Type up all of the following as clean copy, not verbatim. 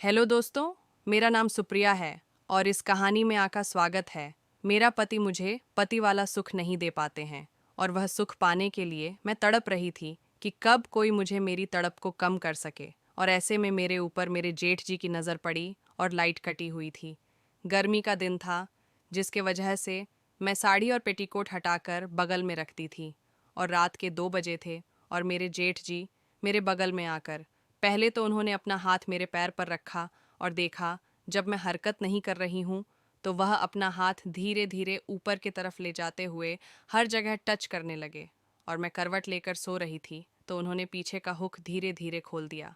Hello दोस्तों, मेरा नाम सुप्रिया है और इस कहानी में आपका स्वागत है। मेरा पति मुझे पति वाला सुख नहीं दे पाते हैं और वह सुख पाने के लिए मैं तड़प रही थी कि कब कोई मुझे मेरी तड़प को कम कर सके। और ऐसे में मेरे ऊपर मेरे जेठ जी की नज़र पड़ी और लाइट कटी हुई थी। गर्मी का दिन था, जिसके वजह से मैं साड़ी और पेटीकोट हटाकर बगल में रखती थी। और रात के 2 बजे थे और मेरे जेठ जी मेरे बगल में आकर पहले तो उन्होंने अपना हाथ मेरे पैर पर रखा और देखा। जब मैं हरकत नहीं कर रही हूँ तो वह अपना हाथ धीरे धीरे ऊपर की तरफ ले जाते हुए हर जगह टच करने लगे। और मैं करवट लेकर सो रही थी तो उन्होंने पीछे का हुक धीरे धीरे खोल दिया।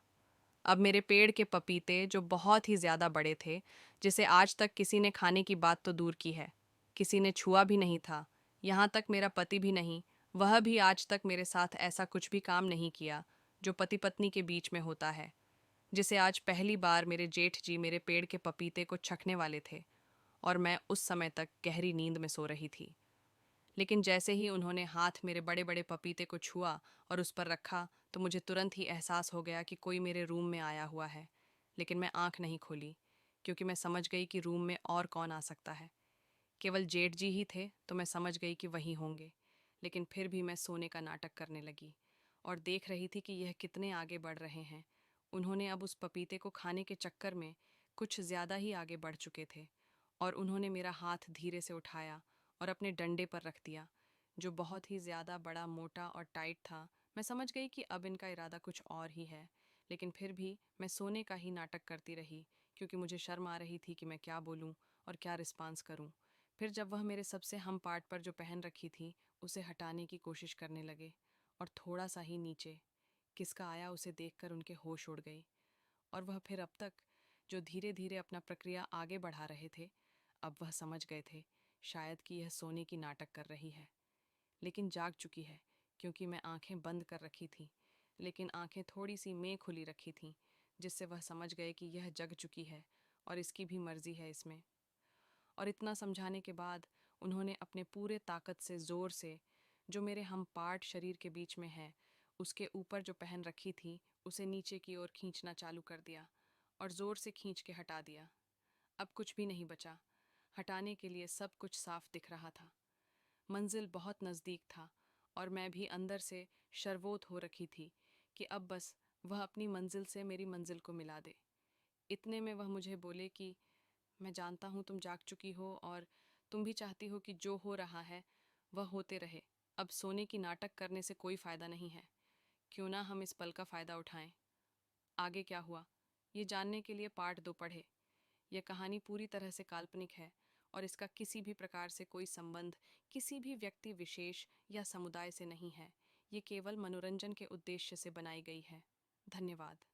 अब मेरे पेड़ के पपीते, जो बहुत ही ज़्यादा बड़े थे, जिसे आज तक किसी ने खाने की बात तो दूर की है, किसी ने छुआ भी नहीं था, यहाँ तक मेरा पति भी नहीं, वह भी आज तक मेरे साथ ऐसा कुछ भी काम नहीं किया जो पति पत्नी के बीच में होता है, जिसे आज पहली बार मेरे जेठ जी मेरे पेड़ के पपीते को चखने वाले थे। और मैं उस समय तक गहरी नींद में सो रही थी। लेकिन जैसे ही उन्होंने हाथ मेरे बड़े बड़े पपीते को छुआ और उस पर रखा तो मुझे तुरंत ही एहसास हो गया कि कोई मेरे रूम में आया हुआ है। लेकिन मैं आंख नहीं खोली, क्योंकि मैं समझ गई कि रूम में और कौन आ सकता है। केवल जेठ जी ही थे तो मैं समझ गई कि वही होंगे। लेकिन फिर भी मैं सोने का नाटक करने लगी और देख रही थी कि यह कितने आगे बढ़ रहे हैं। उन्होंने अब उस पपीते को खाने के चक्कर में कुछ ज़्यादा ही आगे बढ़ चुके थे। और उन्होंने मेरा हाथ धीरे से उठाया और अपने डंडे पर रख दिया, जो बहुत ही ज़्यादा बड़ा, मोटा और टाइट था। मैं समझ गई कि अब इनका इरादा कुछ और ही है। लेकिन फिर भी मैं सोने का ही नाटक करती रही, क्योंकि मुझे शर्म आ रही थी कि मैं क्या बोलूं और क्या रिस्पांस करूं। फिर जब वह मेरे सबसे हम पार्ट पर जो पहन रखी थी उसे हटाने की कोशिश करने लगे, और थोड़ा सा ही नीचे किसका आया उसे देखकर उनके होश उड़ गई। और वह फिर अब तक जो धीरे धीरे अपना प्रक्रिया आगे बढ़ा रहे थे, अब वह समझ गए थे शायद कि यह सोने की नाटक कर रही है, लेकिन जाग चुकी है, क्योंकि मैं आंखें बंद कर रखी थी। लेकिन आंखें थोड़ी सी में खुली रखी थीं, जिससे वह समझ गए कि यह जग चुकी है और इसकी भी मर्जी है इसमें। और इतना समझाने के बाद उन्होंने अपने पूरे ताकत से ज़ोर से, जो मेरे हम पार्ट शरीर के बीच में है, उसके ऊपर जो पहन रखी थी उसे नीचे की ओर खींचना चालू कर दिया और ज़ोर से खींच के हटा दिया। अब कुछ भी नहीं बचा। हटाने के लिए सब कुछ साफ दिख रहा था। मंजिल बहुत नज़दीक था और मैं भी अंदर से शर्वोत हो रखी थी कि अब बस वह अपनी मंजिल से मेरी मंजिल को मिला दे। इतने में वह मुझे बोले कि मैं जानता हूँ तुम जाग चुकी हो और तुम भी चाहती हो कि जो हो रहा है वह होते रहे। अब सोने की नाटक करने से कोई फ़ायदा नहीं है। क्यों ना हम इस पल का फ़ायदा उठाएं। आगे क्या हुआ, ये जानने के लिए पार्ट 2 पढ़े। यह कहानी पूरी तरह से काल्पनिक है और इसका किसी भी प्रकार से कोई संबंध किसी भी व्यक्ति विशेष या समुदाय से नहीं है। ये केवल मनोरंजन के उद्देश्य से बनाई गई है। धन्यवाद।